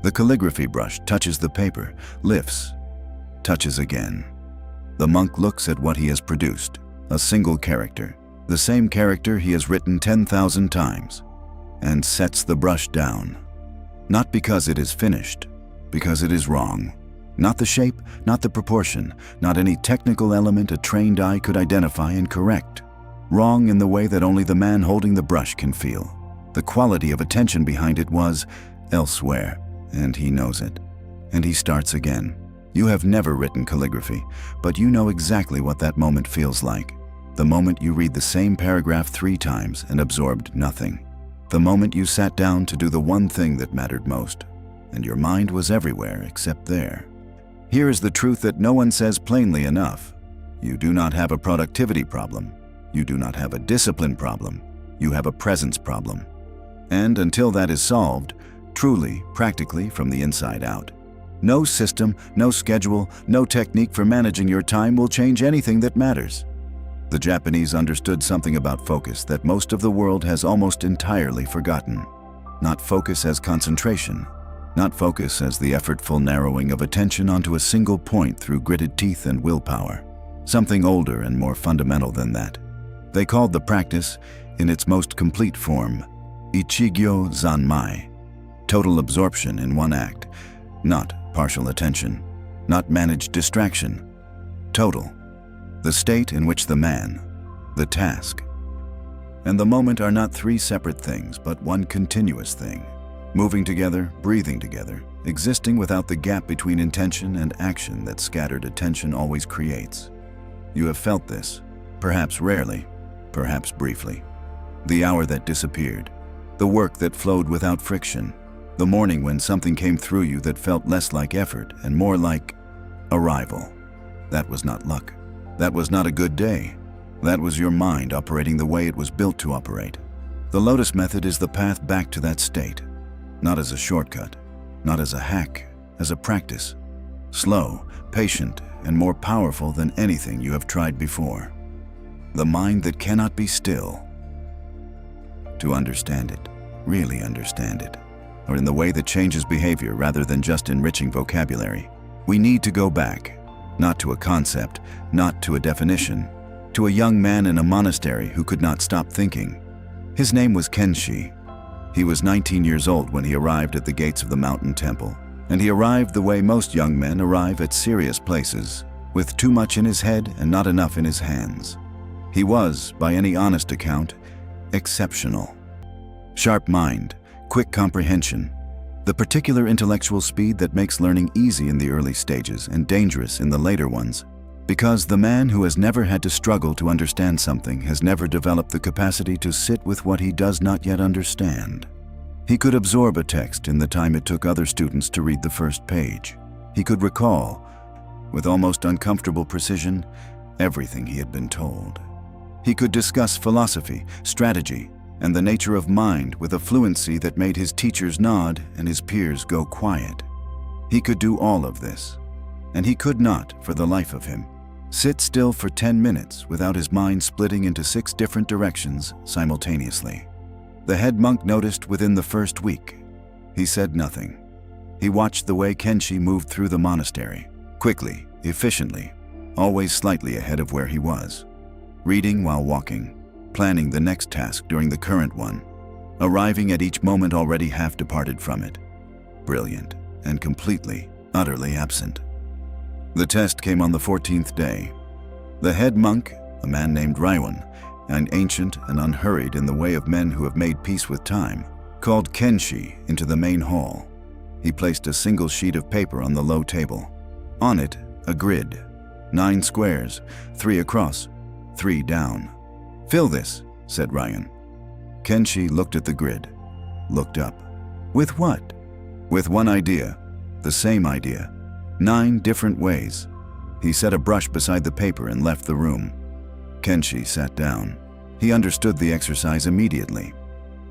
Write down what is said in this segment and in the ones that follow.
The calligraphy brush touches the paper, lifts, touches again. The monk looks at what he has produced, a single character, the same character he has written 10,000 times, and sets the brush down. Not because it is finished, because it is wrong. Not the shape, not the proportion, not any technical element a trained eye could identify and correct. Wrong in the way that only the man holding the brush can feel. The quality of attention behind it was elsewhere, and he knows it. And he starts again. You have never written calligraphy, but you know exactly what that moment feels like. The moment you read the same paragraph 3 times and absorbed nothing. The moment you sat down to do the one thing that mattered most, and your mind was everywhere except there. Here is the truth that no one says plainly enough. You do not have a productivity problem. You do not have a discipline problem. You have a presence problem. And until that is solved, truly, practically from the inside out, no system, no schedule, no technique for managing your time will change anything that matters. The Japanese understood something about focus that most of the world has almost entirely forgotten. Not focus as concentration, not focus as the effortful narrowing of attention onto a single point through gritted teeth and willpower. Something older and more fundamental than that. They called the practice, in its most complete form, Ichigyo Zanmai, total absorption in one act, not partial attention, not managed distraction, total. The state in which the man, the task, and the moment are not 3 separate things, but one continuous thing, moving together, breathing together, existing without the gap between intention and action that scattered attention always creates. You have felt this, perhaps rarely, perhaps briefly. The hour that disappeared, the work that flowed without friction, the morning when something came through you that felt less like effort and more like arrival. That was not luck. That was not a good day. That was your mind operating the way it was built to operate. The Lotus Method is the path back to that state. Not as a shortcut, not as a hack, as a practice. Slow, patient, and more powerful than anything you have tried before. The mind that cannot be still. To understand it, really understand it, or in the way that changes behavior rather than just enriching vocabulary, we need to go back. Not to a concept, not to a definition, to a young man in a monastery who could not stop thinking. His name was Kenshi. He was 19 years old when he arrived at the gates of the mountain temple, and he arrived the way most young men arrive at serious places, with too much in his head and not enough in his hands. He was, by any honest account, exceptional. Sharp mind, quick comprehension, the particular intellectual speed that makes learning easy in the early stages and dangerous in the later ones, because the man who has never had to struggle to understand something has never developed the capacity to sit with what he does not yet understand. He could absorb a text in the time it took other students to read the first page. He could recall, with almost uncomfortable precision, everything he had been told. He could discuss philosophy, strategy, and the nature of mind with a fluency that made his teachers nod and his peers go quiet. He could do all of this, and he could not, for the life of him, sit still for 10 minutes without his mind splitting into 6 different directions simultaneously. The head monk noticed within the first week. He said nothing. He watched the way Kenshi moved through the monastery, quickly, efficiently, always slightly ahead of where he was, reading while walking, planning the next task during the current one, arriving at each moment already half departed from it. Brilliant and completely, utterly absent. The test came on the 14th day. The head monk, a man named Raiwan, and ancient and unhurried in the way of men who have made peace with time, called Kenshi into the main hall. He placed a single sheet of paper on the low table. On it, a grid, 9 squares, 3 across, 3 down. "Fill this," said Ryan. Kenshi looked at the grid, looked up. With what? With one idea, the same idea, 9 different ways. He set a brush beside the paper and left the room. Kenshi sat down. He understood the exercise immediately.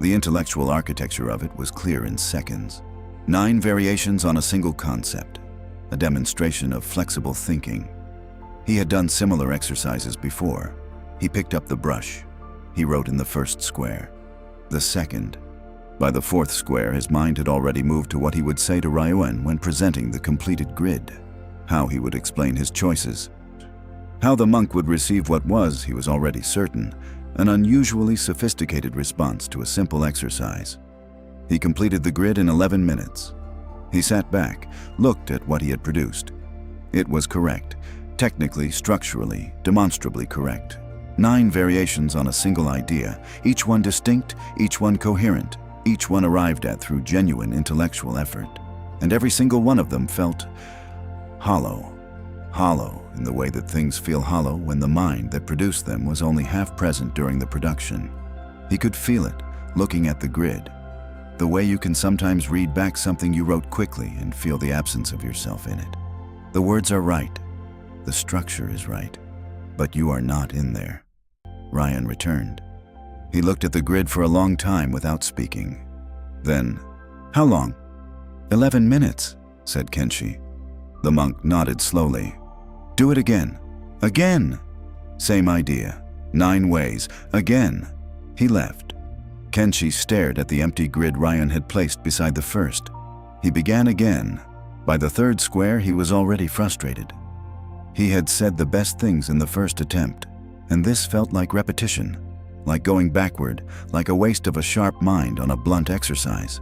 The intellectual architecture of it was clear in seconds. 9 variations on a single concept, a demonstration of flexible thinking. He had done similar exercises before. He picked up the brush. He wrote in the first square, the second, By the fourth square, his mind had already moved to what he would say to Ryan when presenting the completed grid, how he would explain his choices. How the monk would receive what was, he was already certain, an unusually sophisticated response to a simple exercise. He completed the grid in 11 minutes. He sat back, looked at what he had produced. It was correct, technically, structurally, demonstrably correct. 9 variations on a single idea, each one distinct, each one coherent, each one arrived at through genuine intellectual effort. And every single one of them felt hollow. Hollow in the way that things feel hollow when the mind that produced them was only half present during the production. He could feel it, looking at the grid. The way you can sometimes read back something you wrote quickly and feel the absence of yourself in it. The words are right. The structure is right. But you are not in there. Ryan returned. He looked at the grid for a long time without speaking. Then, "How long?" 11 minutes, said Kenshi. The monk nodded slowly. "Do it again." "Again!" Same idea. 9 ways. Again. He left. Kenshi stared at the empty grid Ryan had placed beside the first. He began again. By the third square, he was already frustrated. He had said the best things in the first attempt, and this felt like repetition, like going backward, like a waste of a sharp mind on a blunt exercise.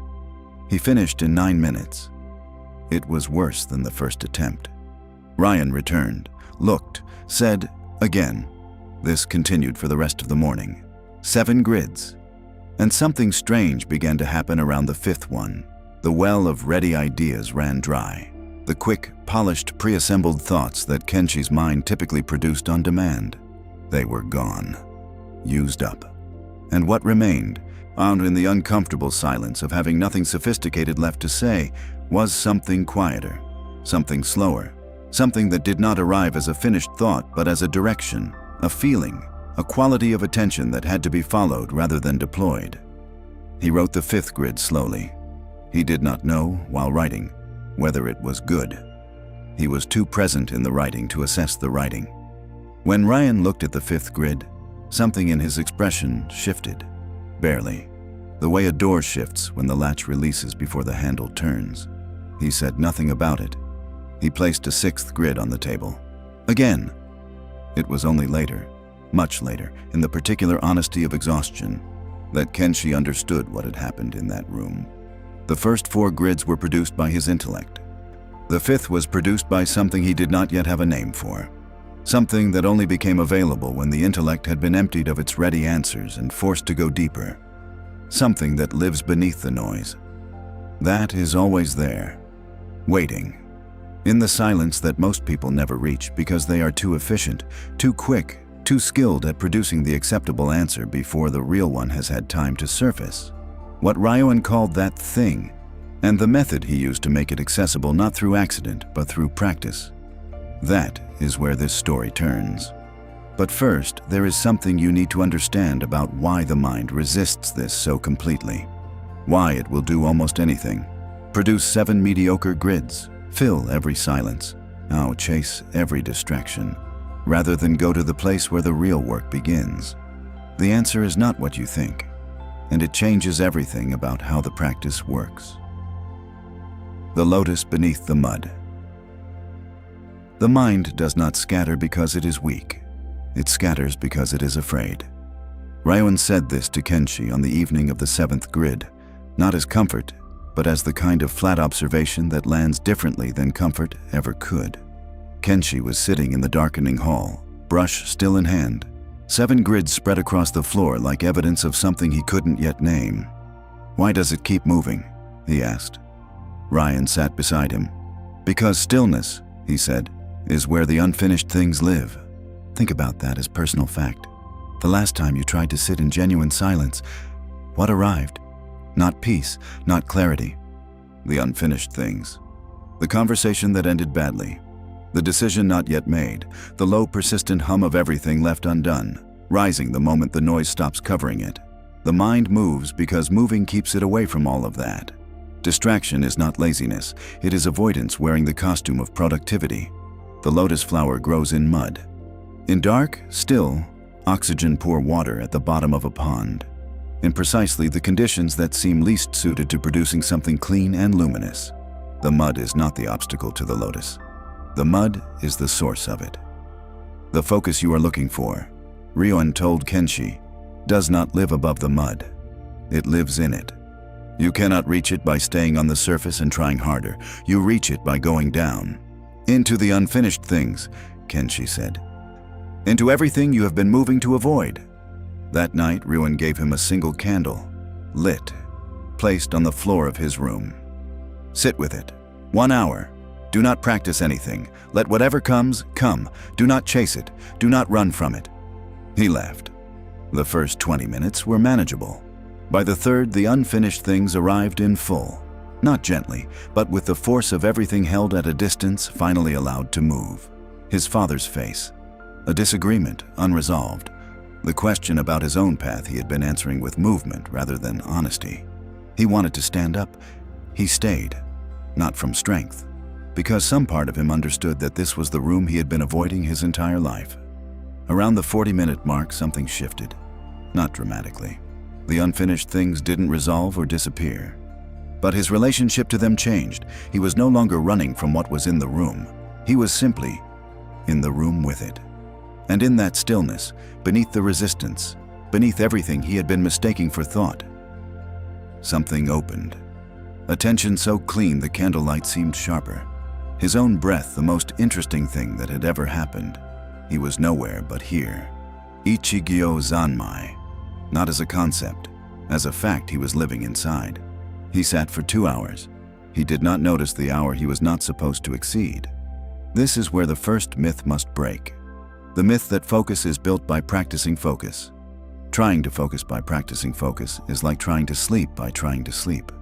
He finished in 9 minutes. It was worse than the first attempt. Ryan returned, looked, said, again. This continued for the rest of the morning. 7 grids. And something strange began to happen around the 5th one. The well of ready ideas ran dry. The quick, polished, pre-assembled thoughts that Kenshi's mind typically produced on demand. They were gone. Used up. And what remained, found in the uncomfortable silence of having nothing sophisticated left to say, was something quieter, something slower, something that did not arrive as a finished thought but as a direction, a feeling, a quality of attention that had to be followed rather than deployed. He wrote the 5th grid slowly. He did not know, while writing, whether it was good. He was too present in the writing to assess the writing. When Ryan looked at the 5th grid, something in his expression shifted, barely, the way a door shifts when the latch releases before the handle turns. He said nothing about it. He placed a 6th grid on the table. Again. It was only later, much later, in the particular honesty of exhaustion, that Kenshi understood what had happened in that room. The first 4 grids were produced by his intellect. The 5th was produced by something he did not yet have a name for. Something that only became available when the intellect had been emptied of its ready answers and forced to go deeper. Something that lives beneath the noise. That is always there, waiting. In the silence that most people never reach because they are too efficient, too quick, too skilled at producing the acceptable answer before the real one has had time to surface. What Ryan called that thing, and the method he used to make it accessible not through accident but through practice. That is where this story turns. But first, there is something you need to understand about why the mind resists this so completely. Why it will do almost anything. Produce 7 mediocre grids, fill every silence, now chase every distraction, rather than go to the place where the real work begins. The answer is not what you think, and it changes everything about how the practice works. The lotus beneath the mud. The mind does not scatter because it is weak. It scatters because it is afraid. Ryan said this to Kenshi on the evening of the 7th grid, not as comfort, but as the kind of flat observation that lands differently than comfort ever could. Kenshi was sitting in the darkening hall, brush still in hand, 7 grids spread across the floor like evidence of something he couldn't yet name. "Why does it keep moving?" he asked. Ryan sat beside him. "Because stillness," he said, "is where the unfinished things live." Think about that as personal fact. The last time you tried to sit in genuine silence, what arrived? Not peace, not clarity. The unfinished things. The conversation that ended badly. The decision not yet made. The low, persistent hum of everything left undone, rising the moment the noise stops covering it. The mind moves because moving keeps it away from all of that. Distraction is not laziness. It is avoidance wearing the costume of productivity. The lotus flower grows in mud. In dark, still, oxygen-poor water at the bottom of a pond. in precisely the conditions that seem least suited to producing something clean and luminous. The mud is not the obstacle to the lotus. The mud is the source of it. The focus you are looking for, Ryuan told Kenshi, does not live above the mud. It lives in it. You cannot reach it by staying on the surface and trying harder. You reach it by going down. Into the unfinished things, Kenshi said. Into everything you have been moving to avoid. That night, Ryuan gave him a single candle, lit, placed on the floor of his room. Sit with it. 1 hour. Do not practice anything. Let whatever comes, come. Do not chase it. Do not run from it. He left. The first 20 minutes were manageable. By the third, the unfinished things arrived in full. Not gently, but with the force of everything held at a distance finally allowed to move. His father's face. A disagreement, unresolved. The question about his own path he had been answering with movement rather than honesty. He wanted to stand up. He stayed. Not from strength. Because some part of him understood that this was the room he had been avoiding his entire life. Around the 40-minute mark, something shifted. Not dramatically. The unfinished things didn't resolve or disappear. But his relationship to them changed. He was no longer running from what was in the room. He was simply in the room with it. And in that stillness, beneath the resistance, beneath everything he had been mistaking for thought, something opened. Attention so clean the candlelight seemed sharper. His own breath the most interesting thing that had ever happened. He was nowhere but here. Ichigyo Zanmai. Not as a concept. As a fact he was living inside. He sat for 2 hours. He did not notice the hour he was not supposed to exceed. This is where the first myth must break. The myth that focus is built by practicing focus. Trying to focus by practicing focus is like trying to sleep by trying to sleep.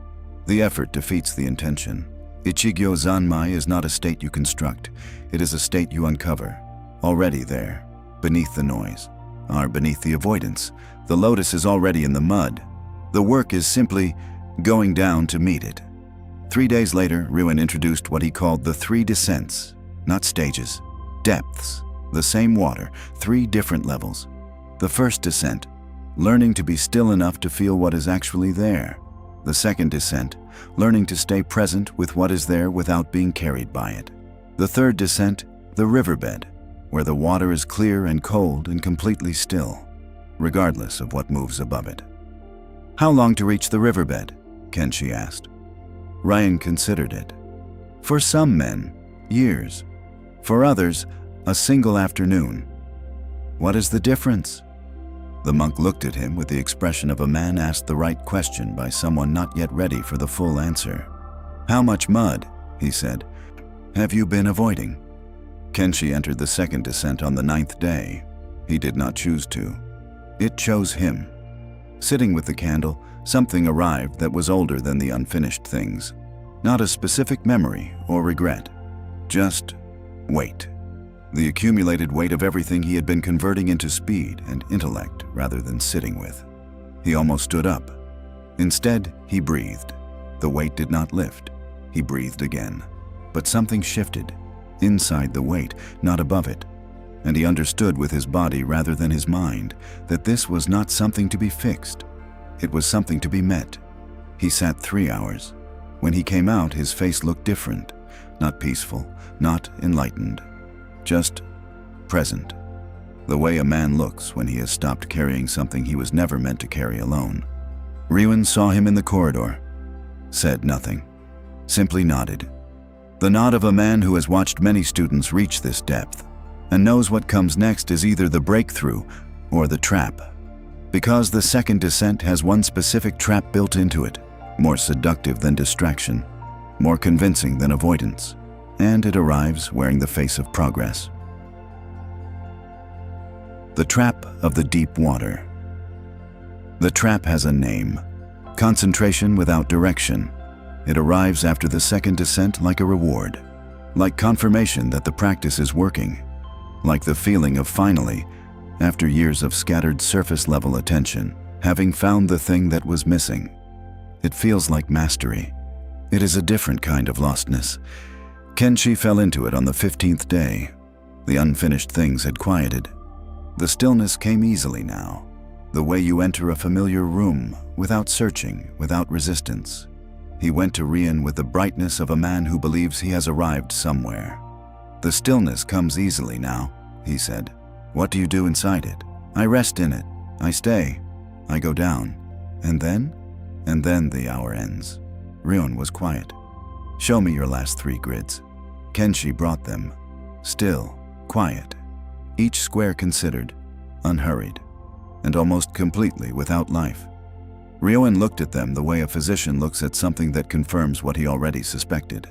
The effort defeats the intention. Ichigyo Zanmai is not a state you construct. It is a state you uncover. Already there, beneath the noise, or beneath the avoidance. The lotus is already in the mud. The work is simply going down to meet it. 3 days later, Ryuan introduced what he called the 3 descents. Not stages, depths. The same water, 3 different levels. The first descent, learning to be still enough to feel what is actually there. The second descent, learning to stay present with what is there without being carried by it. The third descent, the riverbed, where the water is clear and cold and completely still, regardless of what moves above it. How long to reach the riverbed? Kenshi asked. Ryan considered it. For some men, years. For others, a single afternoon. What is the difference? The monk looked at him with the expression of a man asked the right question by someone not yet ready for the full answer. How much mud, he said, have you been avoiding? Kenshi entered the second descent on the 9th day. He did not choose to. It chose him. Sitting with the candle, something arrived that was older than the unfinished things. Not a specific memory or regret. Just weight. The accumulated weight of everything he had been converting into speed and intellect rather than sitting with. He almost stood up. Instead, he breathed. The weight did not lift. He breathed again. But something shifted. Inside the weight, not above it. And he understood with his body rather than his mind that this was not something to be fixed. It was something to be met. He sat 3 hours. When he came out, his face looked different. Not peaceful, not enlightened. Just present. The way a man looks when he has stopped carrying something he was never meant to carry alone. Ryuan saw him in the corridor. Said nothing. Simply nodded. The nod of a man who has watched many students reach this depth and knows what comes next is either the breakthrough or the trap. Because the second descent has one specific trap built into it, more seductive than distraction, more convincing than avoidance. And it arrives wearing the face of progress. The trap of the deep water. The trap has a name. Concentration without direction. It arrives after the second descent like a reward. Like confirmation that the practice is working. Like the feeling of finally, after years of scattered surface-level attention, having found the thing that was missing. It feels like mastery. It is a different kind of lostness. Kenshi fell into it on the 15th day. The unfinished things had quieted. The stillness came easily now. The way you enter a familiar room, without searching, without resistance. He went to Rian with the brightness of a man who believes he has arrived somewhere. The stillness comes easily now, he said. What do you do inside it? I rest in it. I stay. I go down. And then? And then the hour ends. Rian was quiet. Show me your last 3 grids. Kenshi brought them. Still, quiet. Each square considered, unhurried, and almost completely without life. Ryoan looked at them the way a physician looks at something that confirms what he already suspected.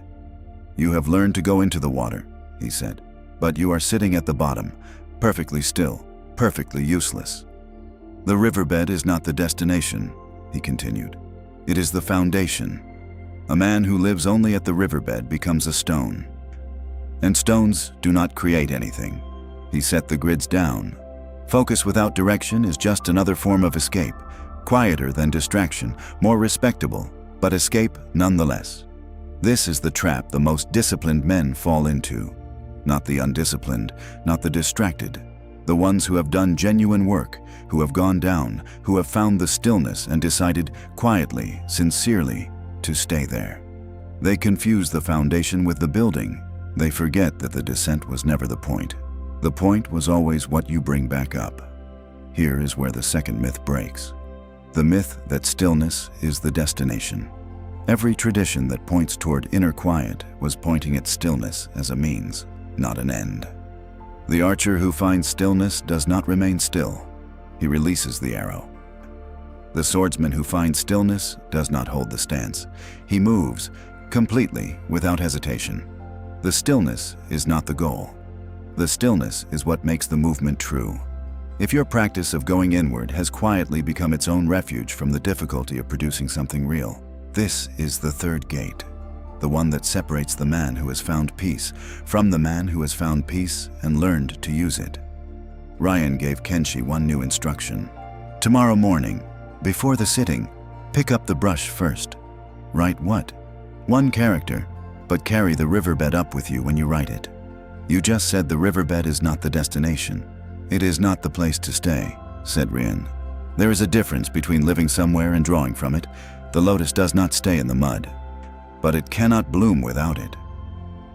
You have learned to go into the water, he said, but you are sitting at the bottom, perfectly still, perfectly useless. The riverbed is not the destination, he continued. It is the foundation. A man who lives only at the riverbed becomes a stone. And stones do not create anything. He set the grids down. Focus without direction is just another form of escape, quieter than distraction, more respectable, but escape nonetheless. This is the trap the most disciplined men fall into. Not the undisciplined, not the distracted. The ones who have done genuine work, who have gone down, who have found the stillness and decided quietly, sincerely, to stay there. They confuse the foundation with the building. They forget that the descent was never the point. The point was always what you bring back up. Here is where the second myth breaks. The myth that stillness is the destination. Every tradition that points toward inner quiet was pointing at stillness as a means, not an end. The archer who finds stillness does not remain still. He releases the arrow. The swordsman who finds stillness does not hold the stance. He moves, completely, without hesitation. The stillness is not the goal. The stillness is what makes the movement true. If your practice of going inward has quietly become its own refuge from the difficulty of producing something real, this is the third gate, the one that separates the man who has found peace from the man who has found peace and learned to use it. Ryan gave Kenshi one new instruction. Tomorrow morning, before the sitting, pick up the brush first. Write what? One character, but carry the riverbed up with you when you write it. You just said the riverbed is not the destination. It is not the place to stay, said Ryan. There is a difference between living somewhere and drawing from it. The lotus does not stay in the mud, but it cannot bloom without it.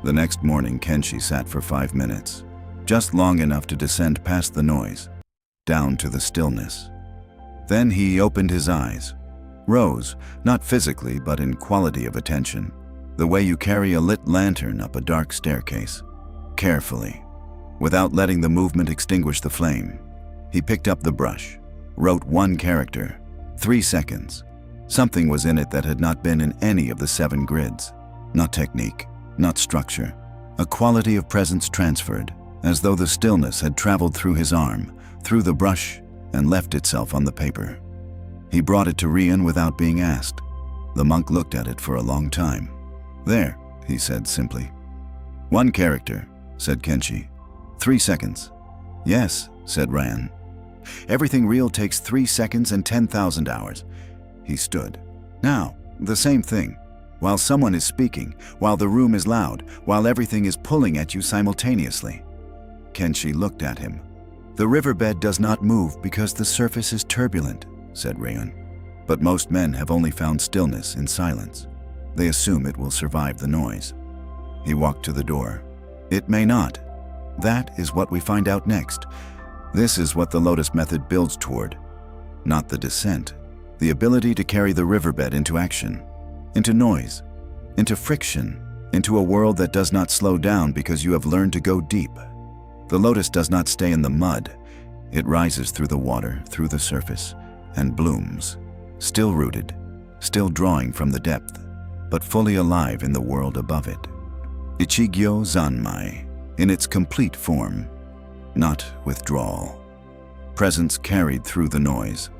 The next morning, Kenshi sat for 5 minutes, just long enough to descend past the noise, down to the stillness. Then he opened his eyes, rose, not physically but in quality of attention, the way you carry a lit lantern up a dark staircase, carefully, without letting the movement extinguish the flame. He picked up the brush, wrote one character, 3 seconds. Something was in it that had not been in any of the 7 grids. Not technique, not structure. A quality of presence transferred, as though the stillness had traveled through his arm, through the brush, and left itself on the paper. He brought it to Rian without being asked. The monk looked at it for a long time. There, he said simply. One character, said Kenshi. 3 seconds. Yes, said Ryan. Everything real takes 3 seconds and 10,000 hours. He stood. Now, the same thing. While someone is speaking, while the room is loud, while everything is pulling at you simultaneously. Kenshi looked at him. The riverbed does not move because the surface is turbulent, said Ryan. But most men have only found stillness in silence. They assume it will survive the noise. He walked to the door. It may not. That is what we find out next. This is what the Lotus Method builds toward. Not the descent. The ability to carry the riverbed into action, into noise, into friction, into a world that does not slow down because you have learned to go deep. The lotus does not stay in the mud. It rises through the water, through the surface, and blooms, still rooted, still drawing from the depth, but fully alive in the world above it. Ichigyo Zanmai, in its complete form, not withdrawal. Presence carried through the noise.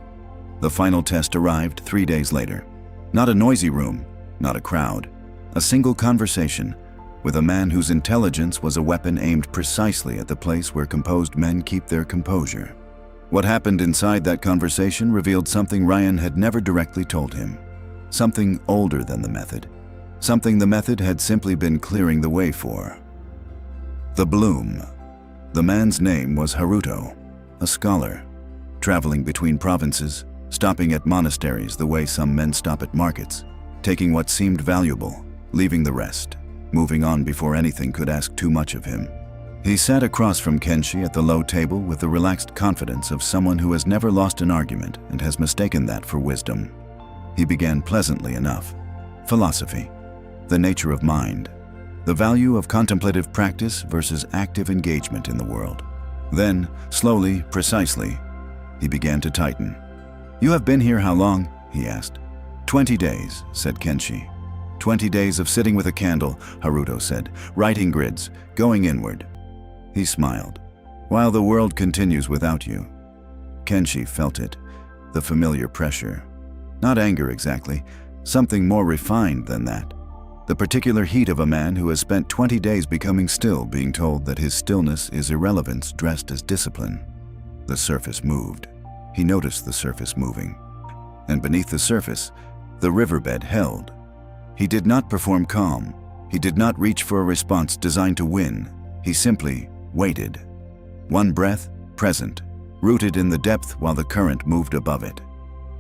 The final test arrived 3 days later. Not a noisy room, not a crowd. A single conversation with a man whose intelligence was a weapon aimed precisely at the place where composed men keep their composure. What happened inside that conversation revealed something Ryan had never directly told him. Something older than the method. Something the method had simply been clearing the way for. The bloom. The man's name was Haruto, a scholar. traveling between provinces, stopping at monasteries the way some men stop at markets, taking what seemed valuable, leaving the rest, moving on before anything could ask too much of him. He sat across from Kenshi at the low table with the relaxed confidence of someone who has never lost an argument and has mistaken that for wisdom. He began pleasantly enough. Philosophy, the nature of mind, the value of contemplative practice versus active engagement in the world. Then, slowly, precisely, he began to tighten. "You have been here how long?" he asked. 20 days, said Kenshi. 20 days of sitting with a candle, Haruto said, writing grids, going inward. He smiled. "While the world continues without you." Kenshi felt it, the familiar pressure. Not anger exactly, something more refined than that. The particular heat of a man who has spent 20 days becoming still, being told that his stillness is irrelevance dressed as discipline. The surface moved. He noticed the surface moving. And beneath the surface, the riverbed held. He did not perform calm. He did not reach for a response designed to win. He simply waited. One breath, present, rooted in the depth while the current moved above it.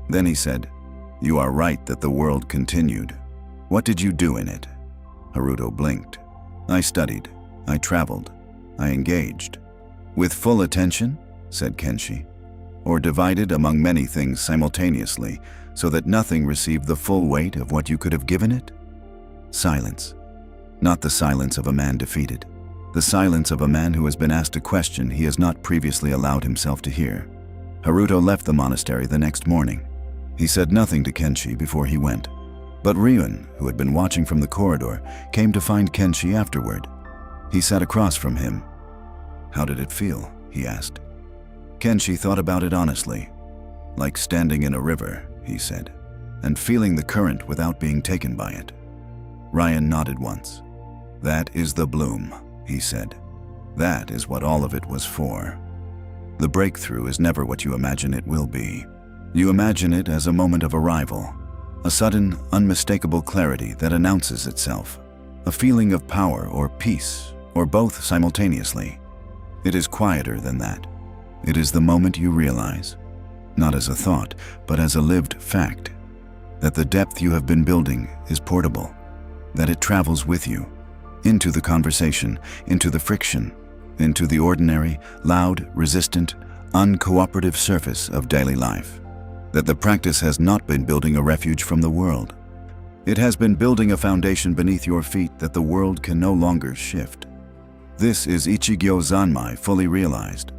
Then he said, "You are right that the world continued. What did you do in it?" Haruto blinked. "I studied. I traveled. I engaged." "With full attention?" said Kenshi. "Or divided among many things simultaneously, so that nothing received the full weight of what you could have given it?" Silence. Not the silence of a man defeated. The silence of a man who has been asked a question he has not previously allowed himself to hear. Haruto left the monastery the next morning. He said nothing to Kenshi before he went. But Ryun, who had been watching from the corridor, came to find Kenshi afterward. He sat across from him. "How did it feel?" he asked. Kenshi thought about it honestly. "Like standing in a river," he said, "and feeling the current without being taken by it." Ryan nodded once. "That is the bloom," he said. "That is what all of it was for. The breakthrough is never what you imagine it will be. You imagine it as a moment of arrival, a sudden, unmistakable clarity that announces itself, a feeling of power or peace, or both simultaneously. It is quieter than that. It is the moment you realize, not as a thought, but as a lived fact, that the depth you have been building is portable, that it travels with you, into the conversation, into the friction, into the ordinary, loud, resistant, uncooperative surface of daily life. That the practice has not been building a refuge from the world. It has been building a foundation beneath your feet that the world can no longer shift. This is Ichigyo Zanmai fully realized.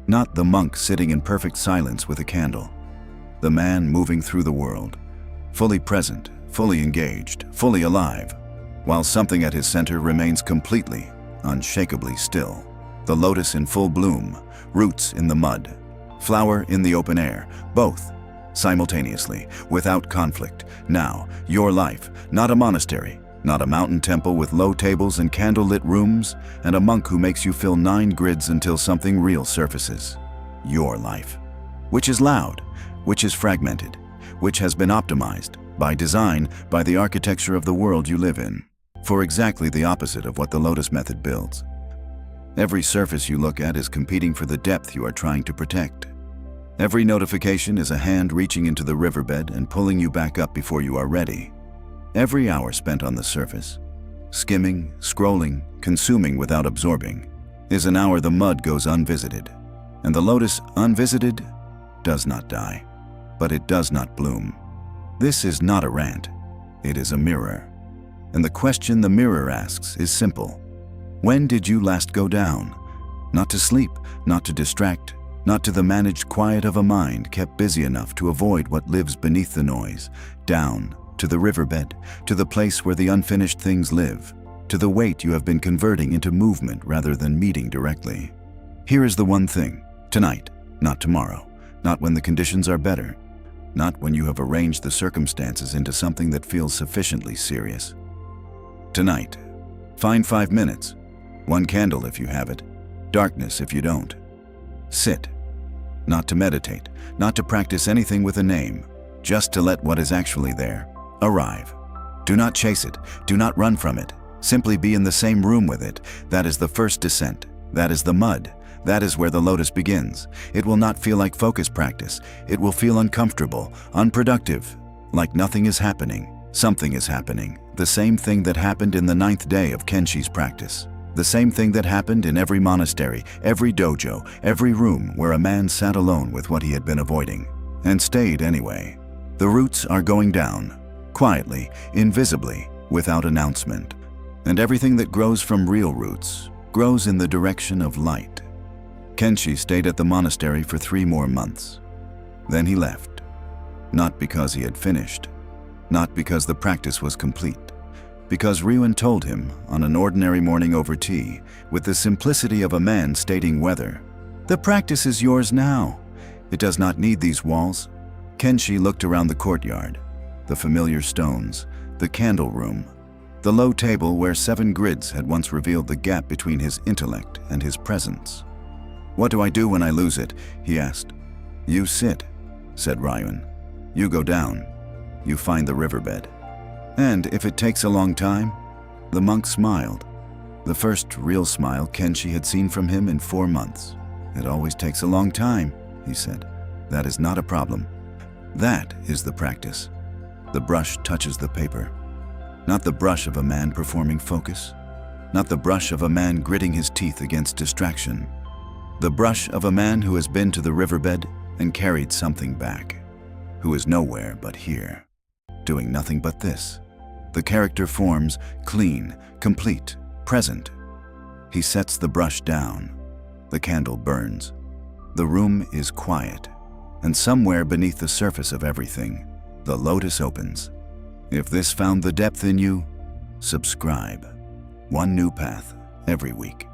Not the monk sitting in perfect silence with a candle. The man moving through the world, fully present, fully engaged, fully alive, while something at his center remains completely, unshakably still. The lotus in full bloom, roots in the mud, flower in the open air, both simultaneously, without conflict. Now, your life, not a monastery, not a mountain temple with low tables and candle-lit rooms, and a monk who makes you fill 9 grids until something real surfaces. Your life, which is loud, which is fragmented, which has been optimized, by design, by the architecture of the world you live in, for exactly the opposite of what the Lotus Method builds. Every surface you look at is competing for the depth you are trying to protect. Every notification is a hand reaching into the riverbed and pulling you back up before you are ready. Every hour spent on the surface, skimming, scrolling, consuming without absorbing, is an hour the mud goes unvisited. And the lotus unvisited does not die, but it does not bloom. This is not a rant, it is a mirror. And the question the mirror asks is simple. When did you last go down? Not to sleep, not to distract, not to the managed quiet of a mind kept busy enough to avoid what lives beneath the noise, down to the riverbed, to the place where the unfinished things live, to the weight you have been converting into movement rather than meeting directly. Here is the one thing, tonight, not tomorrow, not when the conditions are better, not when you have arranged the circumstances into something that feels sufficiently serious. Tonight, find 5 minutes, 1 candle if you have it, darkness if you don't. Sit, not to meditate, not to practice anything with a name, just to let what is actually there arrive. Do not chase it, do not run from it, simply be in the same room with it. That is the first descent, that is the mud, That is where the lotus begins. It will not feel like focus practice. It will feel uncomfortable, unproductive, like nothing is happening. Something is happening. The same thing that happened in the 9th day of Kenshi's practice. The same thing that happened in every monastery, every dojo, every room where a man sat alone with what he had been avoiding. And stayed anyway. The roots are going down, quietly, invisibly, without announcement. And everything that grows from real roots grows in the direction of light. Kenshi stayed at the monastery for 3 more months. Then he left. Not because he had finished. Not because the practice was complete. Because Ryuan told him, on an ordinary morning over tea, with the simplicity of a man stating weather, "The practice is yours now. It does not need these walls." Kenshi looked around the courtyard, the familiar stones, the candle room, the low table where 7 grids had once revealed the gap between his intellect and his presence. "What do I do when I lose it?" he asked. "You sit," said Ryuan. "You go down. You find the riverbed. And if it takes a long time?" The monk smiled. The first real smile Kenshi had seen from him in 4 months. "It always takes a long time," he said. "That is not a problem. That is the practice." The brush touches the paper. Not the brush of a man performing focus. Not the brush of a man gritting his teeth against distraction. The brush of a man who has been to the riverbed and carried something back. Who is nowhere but here. Doing nothing but this. The character forms, clean, complete, present. He sets the brush down. The candle burns. The room is quiet. And somewhere beneath the surface of everything, the lotus opens. If this found the depth in you, subscribe. One new path every week.